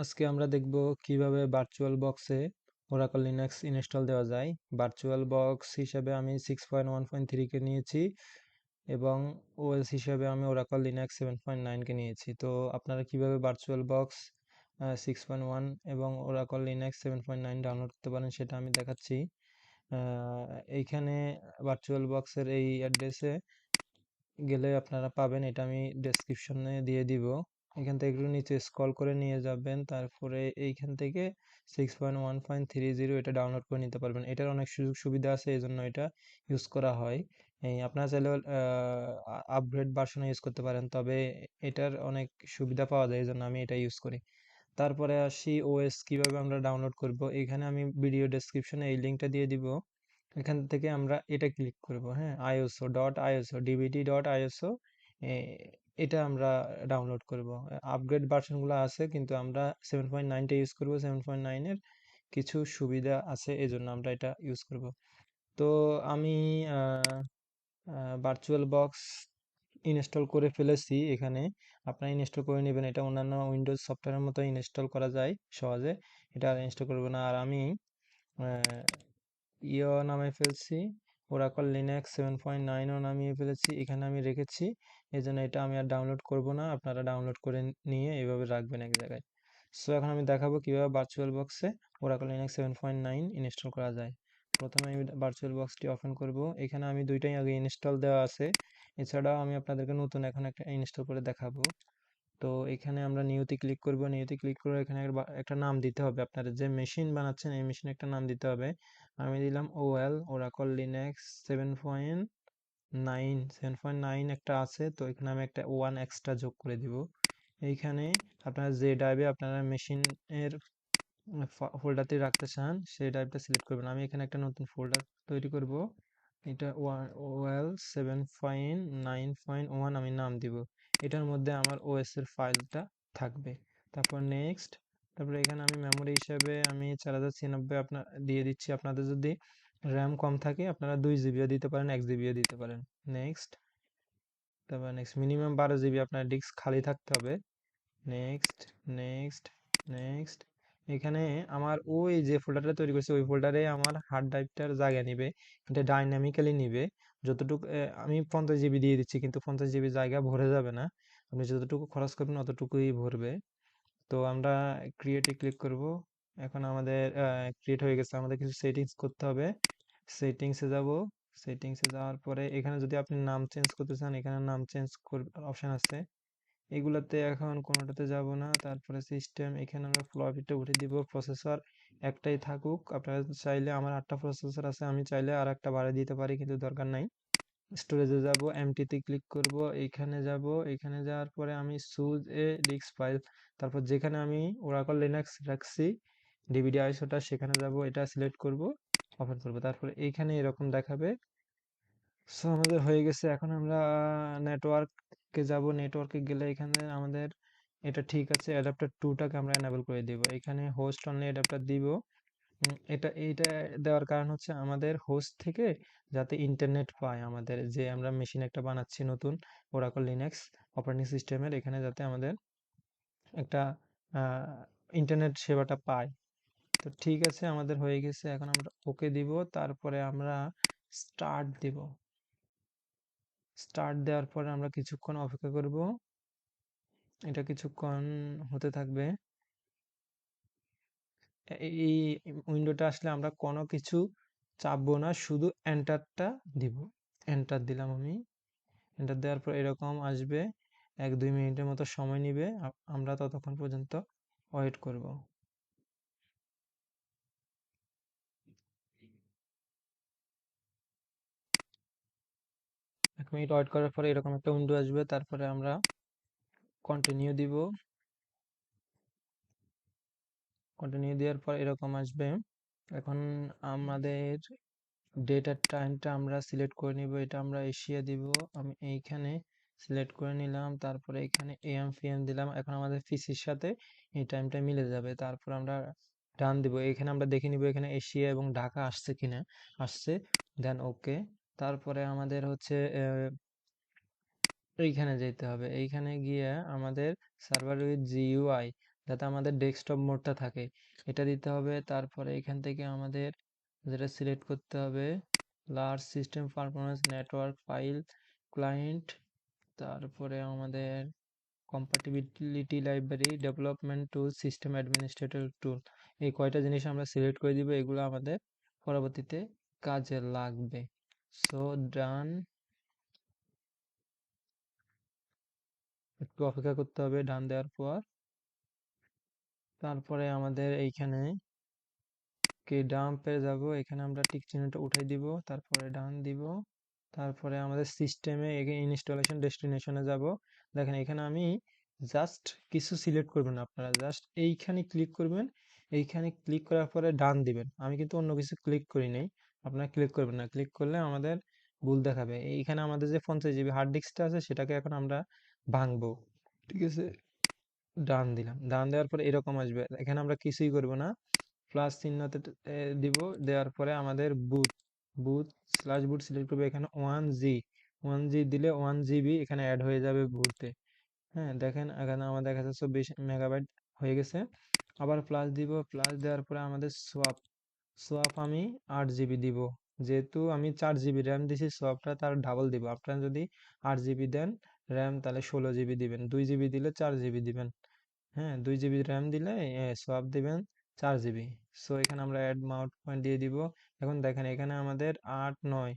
আজকে আমরা দেখব কিভাবে ভার্চুয়াল বক্সে ওরাকল লিনাক্স ইনস্টল দেওয়া যায়। ভার্চুয়াল বক্স হিসেবে আমি 6.1.3 কে নিয়েছি এবং ওএস হিসেবে আমি ওরাকল লিনাক্স 7.9 কে নিয়েছি। তো আপনারা কিভাবে ভার্চুয়াল বক্স 6.1 এবং ওরাকল লিনাক্স 7.9 ডাউনলোড করতে পারেন সেটা আমি দেখাচ্ছি। এইখানে ভার্চুয়াল বক্সের এই অ্যাড্রেসে গেলে আপনারা পাবেন, এটা আমি ডেসক্রিপশনে দিয়ে দিব। এখান থেকে একটু নিচে স্ক্রল করে নিয়ে যাবেন, তারপরে এইখান থেকে 6.1.30 এটা ডাউনলোড করে নিতে পারবেন। এটার অনেক সুযোগ সুবিধা আছে, এই জন্য এটা ইউজ করা হয়। এই আপনারা চাইলে আপগ্রেড ভার্সনে ইউজ করতে পারেন, তবে এটার অনেক সুবিধা পাওয়া যায়, এই জন্য আমি এটা ইউজ করি। তারপরে আসি ওএস কিভাবে আমরা ডাউনলোড করব। এখানে আমি ভিডিও ডেসক্রিপশনে এই লিঙ্কটা দিয়ে দিব। এখান থেকে আমরা এটা ক্লিক করব, হ্যাঁ, iso.iso dvd.iso, এটা আমরা ডাউনলোড করব। আপগ্রেড ভার্সনগুলো আছে, কিন্তু আমরা 7.9টা ইউজ করব। 7.9 এর কিছু সুবিধা আছে, এই জন্য আমরা এটা ইউজ করব। তো আমি ভার্চুয়াল বক্স ইনস্টল করে ফেলেছি এখানে। আপনারা ইনস্টল করে নেবেন, এটা অন্যান্য উইন্ডোজ সফটওয়্যারের মতো ইনস্টল করা যায় সহজে। এটা আর ইনস্টল করব না। আর আমি নামিয়ে ফেলছি, ওরাকল লিনাক্স 7.9ও নামিয়ে ফেলেছি, এখানে আমি রেখেছি। এই জন্য এটা আমি আর ডাউনলোড করব না, আপনারা ডাউনলোড করে নিয়ে এইভাবে রাখবেন এক জায়গায়। সো এখন আমি দেখাবো কিভাবে ভার্চুয়াল বক্সে ওরাকল লিনাক্স 7.9 ইনস্টল করা যায়। প্রথমে আমি ভার্চুয়াল বক্সটি ওপেন করব। এখানে আমি দুইটাই আগে ইনস্টল দেওয়া আছে, এছাড়াও আমি আপনাদেরকে নতুন এখন একটা ইনস্টল করে দেখাবো। তো এখানে আমরা নিউতে ক্লিক করব। নিউতে ক্লিক করে এখানে একটা নাম দিতে হবে, আপনারা যে মেশিন বানাচ্ছেন এই মেশিনে একটা নাম দিতে হবে। আমি দিলাম ওরাকল লিনাক্স 7.9। 7.9 একটা আছে, তো এখানে আমি একটা 1 এক্সট্রা যোগ করে দিব। এইখানে আপনারা যে ড্রাইভে আপনারা মেশিনের ফোল্ডারটি রাখতে চান সেই ড্রাইভটা সিলেক্ট করবেন। আমি এখানে একটা নতুন ফোল্ডার তৈরি করব, এটা ওএল 7.9.1 আমি নাম দিব। এটার মধ্যে আমার ওএস এর ফাইলটা থাকবে। তারপর নেক্সট। তারপরে এখানে আমি মেমোরি হিসাবে আমি 4096 আপনার দিয়ে দিচ্ছি। আপনাদের যদি র্যাম কম থাকে আপনারা 2 জিবিও দিতে পারেন, 1 জিবিও দিতে পারেন। নেক্সট। তারপর নেক্সট, মিনিমাম 12 জিবি আপনার ডিস্ক খালি থাকতে হবে। Next, next, next. এখানে আমার ওই যে ফোল্ডারটা তৈরি করছি ওই ফোল্ডারে আমার হার্ড ড্রাইভটার জায়গা নিবে, এটা ডাইনামিক্যালি নিবে। যতটুকু আমি 50 জিবি দিয়ে দিচ্ছি, কিন্তু 50 জিবি জায়গা ভরে যাবে না, আপনি যতটুকু খরচ করবেন অতটুকুই ভরবে। তো আমরা ক্রিয়েটে ক্লিক করব। এখন আমাদের ক্রিয়েট হয়ে গেছে, আমাদের কিছু সেটিংস করতে হবে। সেটিংসে যাব। সেটিংসে যাওয়ার পরে এখানে যদি আপনি নাম চেঞ্জ করতে চান, এখানে নাম চেঞ্জ অপশন আছে। এগুলাতে এখন কোনোটাতে যাব না। তারপরে সিস্টেম, এখানে আমরা ফ্লপিটা উঠে দিব। প্রসেসর একটাই থাকুক, আপনারা চাইলে, আমার 8টা প্রসেসর আছে, আমি চাইলে আর একটা বাড়িয়ে দিতে পারি, কিন্তু দরকার নাই। স্টোরেজে যাব, এমটিতে ক্লিক করব, এইখানে যাব। এখানে যাওয়ার পরে আমি চুজ এ ডিস্ক ফাইল, তারপর যেখানে আমি ওরাকল লিনাক্স রাখছি ডিভিডি আইসোটা, সেখানে যাব, এটা সিলেক্ট করব, ওপেন করব। তারপরে এইখানে এরকম দেখাবে। সো আমাদের হয়ে গেছে। এখন আমরা নেটওয়ার্কে যাব। নেটওয়ার্কে গেলে এখানে আমাদের এটা ঠিক আছে, অ্যাডাপ্টার 2টাকে আমরা এনেবল করে দিব। এখানে হোস্ট অনলি অ্যাডাপ্টার দিব। এইটা দেওয়ার কারণ হচ্ছে আমাদের হোস্ট থেকে যাতে ইন্টারনেট পায়, আমাদের যে আমরা মেশিন একটা বানাচ্ছি নতুন ওরাকল লিনাক্স অপারেটিং সিস্টেমের, এখানে যাতে আমাদের একটা ইন্টারনেট সেবাটা পায়। তো ঠিক আছে, আমাদের হয়ে গেছে। এখন আমরা ওকে দিব, তারপরে আমরা স্টার্ট দিব। স্টার্ট দেওয়ার পরে আমরা কিছুক্ষণ অপেক্ষা করব, এটা কিছুক্ষণ হতে থাকবে। এই উইন্ডোটা আসলে আমরা কোনো কিছু চাপবো না, শুধু এন্টারটা দিব। এন্টার দিলাম আমি। এন্টার দেওয়ার পর এরকম আসবে, 1-2 মিনিটের মতো সময় নিবে। আমরা ততক্ষণ পর্যন্ত ওয়েট করব। 1 মিনিট ওয়েট করার পরে এরকম একটা উইন্ডো আসবে, তারপরে আমরা কন্টিনিউ দিব। কন্টিনিউ দেওয়ার পর এরকম আসবে। এখন আমাদের ডেটার টাইমটা আমরা সিলেক্ট করে নিব, এটা আমরা এশিয়া দিব। আমি এইখানে সিলেক্ট করে নিলাম, তারপরে এখানে এএম পিএম দিলাম। এখন আমাদের পিসির সাথে এই টাইমটা মিলে যাবে। তারপর আমরা ডান দিব। এখানে আমরা দেখে নিব এখানে এশিয়া এবং ঢাকা আসছে কিনা। আসছে, দেন ওকে। তারপরে আমাদের হচ্ছে এইখানে যেতে হবে। এইখানে গিয়ে আমাদের সার্ভার উইথ জিইউআই, যাতে আমাদের ডেস্কটপ মোডটা থাকে, এটা দিতে হবে। তারপরে এখান থেকে আমাদের যেটা সিলেক্ট করতে হবে, large system performance network file client, তারপরে আমাদের কম্পাটিবিলিটি লাইব্রেরি, ডেভেলপমেন্ট টুল, সিস্টেম অ্যাডমিনিস্ট্রেটর টুল, এই কয়টা জিনিস আমরা সিলেক্ট করে দিব। এগুলো আমাদের পরবর্তীতে কাজে লাগবে। সো ডান, একটু অপেক্ষা করতে হবে ডান দেওয়ার পর। তারপরে আমাদের এইখানে ডাম্পে যাব, এখানে আমরা টিক চিহ্নটা উঠাই দিব, তারপরে ডান দিব। তারপরে আমাদের সিস্টেমে ইনস্টলেশন ডেস্টিনেশনে যাব। দেখেন এখানে আমি জাস্ট কিছু সিলেক্ট করবেন না, আপনারা জাস্ট এইখানে ক্লিক করবেন। এইখানে ক্লিক করার পরে ডান দিবেন। আমি কিন্তু অন্য কিছু ক্লিক করি নাই, আপনারা ক্লিক করবেন না, ক্লিক করলে আমাদের ভুল দেখাবে। এইখানে আমাদের যে 50 জিবি হার্ড ডিস্কটা আছে সেটাকে এখন আমরা ভাঙবো, ঠিক আছে। ডান দিলাম, ডান দেওয়ার পরে এরকম আসবে, এখানে আমরা কিছুই করব না, প্লাস চিহ্নতে দিব। দেওয়ার পরে আমাদের বুট বুট স্ল্যাশ বুট সিলেক্ট করবে, এখানে 1G দিলে 1 GB এখানে অ্যাড হয়ে যাবে বুটে। হ্যাঁ দেখেন এখানে আমাদের দেখা যাচ্ছে 24 MB হয়ে গেছে। আবার প্লাস দিব, প্লাস দেওয়ার পরে আমাদের সোয়াপ আমি 8 GB দিব। যেহেতু আমি 4 GB র্যাম দিছি, সোয়াপটা তার ডাবল দিব। আপনারা যদি 8 GB দেন র্যাম, তাহলে 16 GB দিবেন। 2 GB দিলে 4 GB দিবেন। হ্যাঁ, 2 GB র্যাম দিলে সোয়াপ দিবেন 4 GB। সো এখানে আমরা অ্যাড মাউন্ট পয়েন্ট দিয়ে দিব। এখন দেখেন এখানে আমাদের 8 9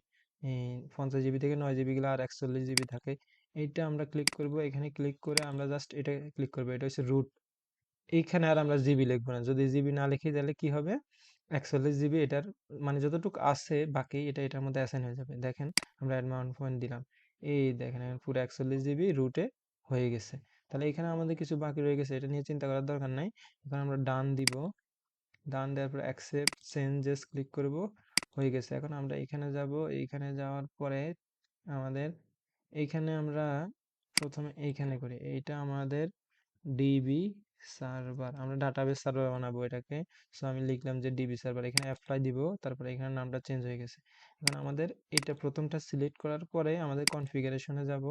50 GB থেকে 9 GB গেলে আর 41 GB থাকে। এইটা আমরা ক্লিক করব, এখানে ক্লিক করে আমরা জাস্ট এটা ক্লিক করবো, এটা হচ্ছে রুট। এইখানে আর আমরা জিবি লিখবো না, যদি জিবি না লিখি তাহলে কি হবে, 41 GB এটার মানে যতটুকু আছে বাকি এটা এটার মধ্যে অ্যাসাইন হয়ে যাবে। দেখেন আমরা অ্যাড মাউন্ট পয়েন্ট দিলাম, এই দেখেন এখন পুরো 41 GB রুটে হয়ে গেছে। তাহলে এখানে আমাদের কিছু বাকি রয়ে গেছে, এটা নিয়ে চিন্তা করার দরকার নাই। এখন আমরা ডান দিব, ডান দেওয়ার পর অ্যাকসেপ্ট চেঞ্জেস ক্লিক করব, হয়ে গেছে। এখন আমরা এখানে যাব, এইখানে যাওয়ার পরে আমাদের এইখানে আমরা প্রথমে এইখানে করি, এইটা আমাদের ডিবি সার্ভার, আমরা ডাটাবেস সার্ভার বানাবো এটাকে। সো আমি লিখলাম যে ডিবি সার্ভার, এখানে অ্যাপ্লাই দিব, তারপরে এখানে নামটা চেঞ্জ হয়ে গেছে। এখন আমাদের এটা প্রথমটা সিলেক্ট করার পরে আমাদের কনফিগারেশনে যাব,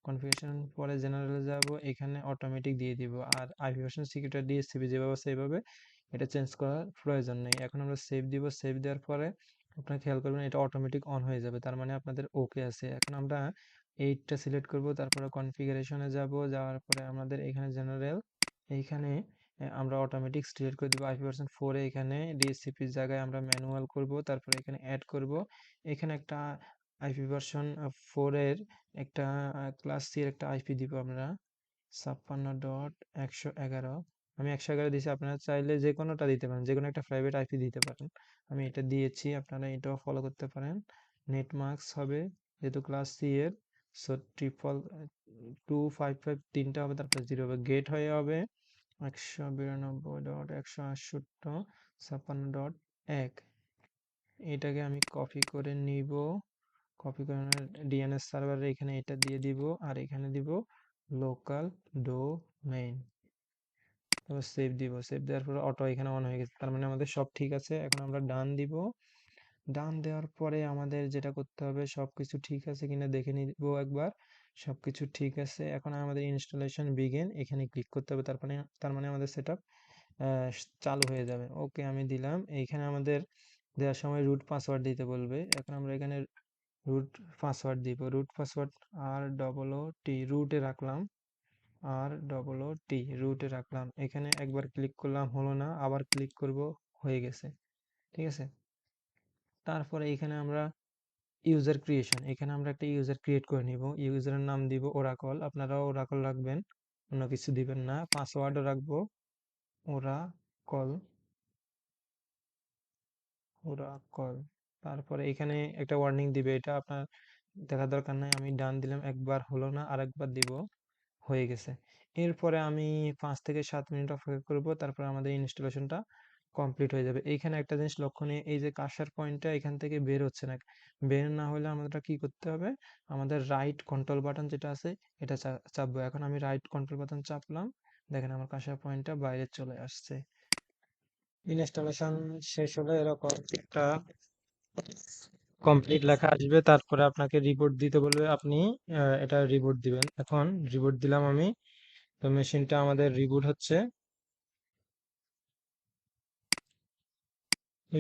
কনফিগারেশন পরে জেনারেলে যাব, এখানে অটোমেটিক দিয়ে দিব। আর আইপি ভার্সন সিকিউরিটি ডিএসসিপি যেভাবে আছে সেইভাবে, এটা চেঞ্জ করার প্রয়োজন নেই। এখন আমরা সেভ দিব, সেভ দেওয়ার পরে আপনারা খেয়াল করবেন এটা অটোমেটিক অন হয়ে যাবে, তার মানে আপনাদের ওকে আছে। এখন আমরা এইটা সিলেক্ট করব, তারপরে কনফিগারেশনে যাব, যাওয়ার পরে আমাদের এখানে জেনারেল, এইখানে আমরা অটোমেটিক সিলেক্ট করে দিব IP v4 এ, এখানে ডিএসসিপির জায়গায় আমরা ম্যানুয়াল করব, তারপরে এখানে অ্যাড করব। এখানে একটা IP v4 এর একটা ক্লাস সি এর একটা আইপি দিব আমরা, 56.111। আমি 111 দিয়েছি, আপনারা চাইলে যে কোনোটা দিতে পারেন, যে কোনো একটা প্রাইভেট আইপি দিতে পারেন। আমি এটা দিয়েছি, আপনারা এটাও ফলো করতে পারেন। নেট মার্কস হবে যেহেতু ক্লাস সি এর, সো 255 তিনটা হবে, তারপরে 0 হবে। গেট হয়ে হবে 192.168.56.1। এটাকে আমি কপি করে নিব, কপি করে ডিএনএস সার্ভারে এখানে এটা দিয়ে দিব, আর এখানে দিব লোকাল ডোমেইন, তারপর সেভ দিব। সেভ দেওয়ার পর অটো এখানে অন হয়ে গেছে, তার মানে আমাদের সব ঠিক আছে। এখন আমরা ডান দিব, ডান দেওয়ার পরে আমাদের যেটা করতে হবে সবকিছু ঠিক আছে কিনা দেখে নিব একবার। সবকিছু ঠিক আছে, এখন আমাদের ইনস্টলেশন বিগিন এখানে ক্লিক করতে হবে, তার মানে আমাদের সেটআপ চালু হয়ে যাবে। ওকে আমি দিলাম। এইখানে আমাদের দেওয়ার সময় রুট পাসওয়ার্ড দিতে বলবে, এখন আমরা এখানে রুট পাসওয়ার্ড দিব। রুট পাসওয়ার্ড R OOT রুটে রাখলাম, ROOT রুটে রাখলাম। এখানে একবার ক্লিক করলাম, হলো না, আবার ক্লিক করব, হয়ে গেছে, ঠিক আছে। তারপরে এখানে আমরা ইউজার ক্রিয়েশন, এখানে আমরা একটা ইউজার ক্রিয়েট করে নিব। ইউজারের নাম দিব ওরাকল, আপনারাও ওরাকল রাখবেন, অন্য কিছু দিবেন না। পাসওয়ার্ডও রাখবো ওরাকল, ওরাকল। তারপরে এখানে একটা ওয়ার্নিং দিবে, এটা আপনার দেখার দরকার নাই। আমি ডান দিলাম, একবার হলো না, আরেকবার দিব, হয়ে গেছে। এরপরে আমি 5 থেকে 7 মিনিট অপেক্ষা করব, তারপর আমাদের ইনস্টলেশনটা কমপ্লিট হয়ে যাবে। এইখানে একটা জিনিস লক্ষণীয়, এই যে কার্সার পয়েন্টটা এখান থেকে বের হচ্ছে না, বের না হলে আমাদের কি করতে হবে, আমাদের রাইট কন্ট্রোল বাটন যেটা আছে এটা চাপবো। এখন আমি রাইট কন্ট্রোল বাটন চাপলাম, দেখেন আমার কার্সার পয়েন্টটা বাইরে চলে আসছে। ইনস্টলেশন শেষ হলে এরকম একটা কমপ্লিট লেখা আসবে, তারপরে আপনাকে রিপোর্ট দিতে বলবে, আপনি এটা রিপোর্ট দিবেন। এখন রিপোর্ট দিলাম আমি, তো মেশিনটা আমাদের রিবুট হচ্ছে।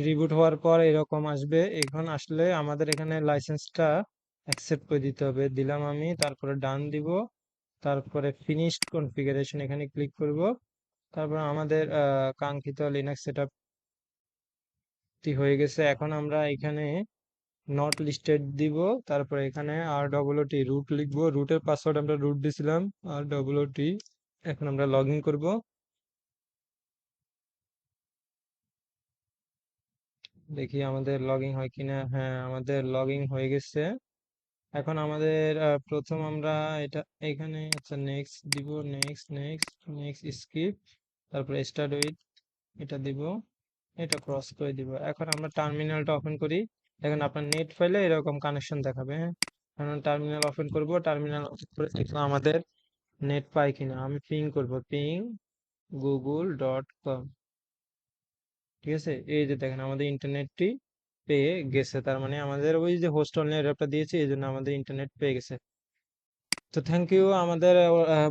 রিবুট হওয়ার পর এরকম আসবে। এখন আসলে আমাদের এখানে লাইসেন্সটা অ্যাকসেপ্ট করে দিতে হবে। দিলাম আমি, তারপরে ডান দিব, তারপরে ফিনিশড কনফিগারেশন এখানে ক্লিক করব। তারপর আমাদের কাঙ্ক্ষিত লিনাক্স সেটআপটি হয়ে গেছে। এখন আমরা এখানে নট লিস্টেড দিব, তারপরে এখানে RWT রুট লিখবো, রুটের পাসওয়ার্ড আমরা রুট দিছিলাম RWT। এখন আমরা লগ ইন করবো, দেখি আমাদের লগ ইন হয় কিনা। হ্যাঁ, আমাদের লগ ইন হয়ে গেছে। এখন আমাদের প্রথম আমরা এটা এখানে আচ্ছা নেক্সট দিব, নেক্সট নেক্সট নেক্সট স্কিপ, তারপরে স্টার্ট উইথ এটা দিব, এটা ক্রস করে দিব। এখন আমরা টার্মিনালটা ওপেন করি। এখন আপনার নেট ফাইলে এরকম কানেকশন দেখাবে। হ্যাঁ, এখন টার্মিনাল ওপেন করব, টার্মিনাল ওপেন করে দেখলাম আমাদের নেট পাই কিনা। আমি পিং করব, পিং google.com। ঠিক আছে, এই যে দেখেন আমাদের ইন্টারনেটটি পেয়ে গেছে। তার মানে আমাদের ওই যে হোস্ট অনলাইন অ্যাপটা দিয়েছে, এই জন্য আমাদের ইন্টারনেট পেয়ে গেছে। তো থ্যাংক ইউ। আমাদের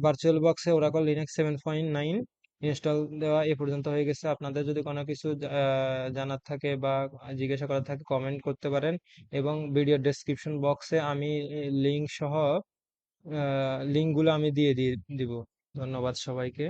ভার্চুয়াল বক্সে ওরাকল লিনাক্স 7.9 ইনস্টল দেওয়া এ পর্যন্ত হয়ে গেছে। আপনাদের যদি কোনো কিছু জানার থাকে বা জিজ্ঞাসা করার থাকে কমেন্ট করতে পারেন, এবং ভিডিও ডেসক্রিপশন বক্সে আমি লিঙ্ক সহ লিঙ্কগুলো আমি দিয়ে দিব। ধন্যবাদ সবাইকে।